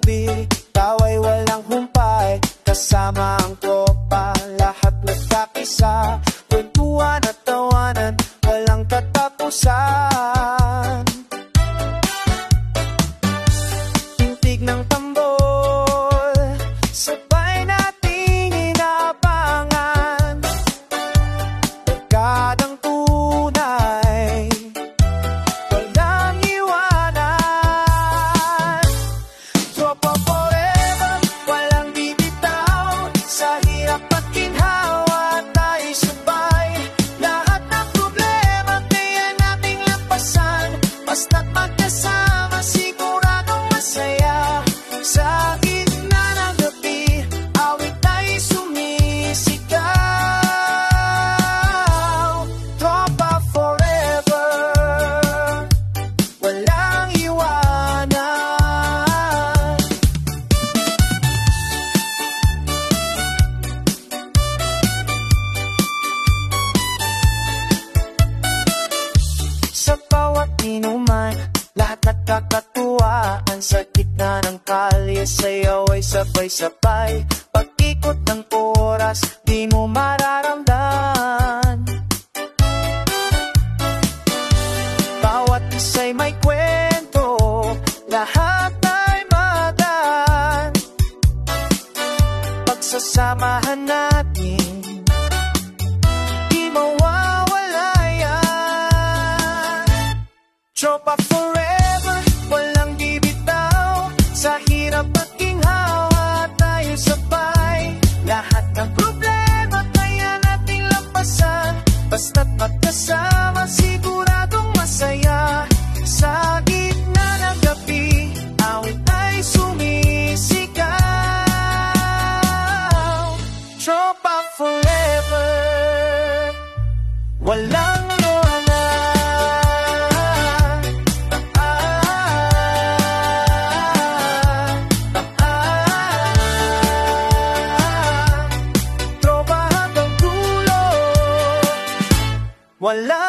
gabi, tawa'y walang humpay. Kasama ang tropa, lahat nagkakisa. Kwentuhan at tawanan, walang katapusan. Tintig ng tambol, sabay nating inaabangan. Barkadang tunay, walang iwanan. Tropa forever, walang bibitaw. Sa hirap at ginhawa, tayo sabay. Lahat ng problema, kaya nating lampasan. Basta't magkasama, siguradong masaya. Sa gitna ng gabi, awit tayo sumisigaw. Tropa forever, walang iwanan. Sa bawat inuman, lahat nagkakatuwaan. Sa gitna ng kalye, sayaw ay sabay-sabay. Pag-ikot ng oras, di mo mararamdaman. Bawat isa'y may kwento, lahat ay magaan. Pagsasamahan natin, di mawawala yan. Tropa forever, walang bibitaw. Sa hirap at ginhawa, tayo sabay. Lahat ng problema, kaya nating lampasan. Basta't magkasama, siguradong masaya. Sa gitna ng gabi, awit ay sumisigaw. Tropa forever, walang wala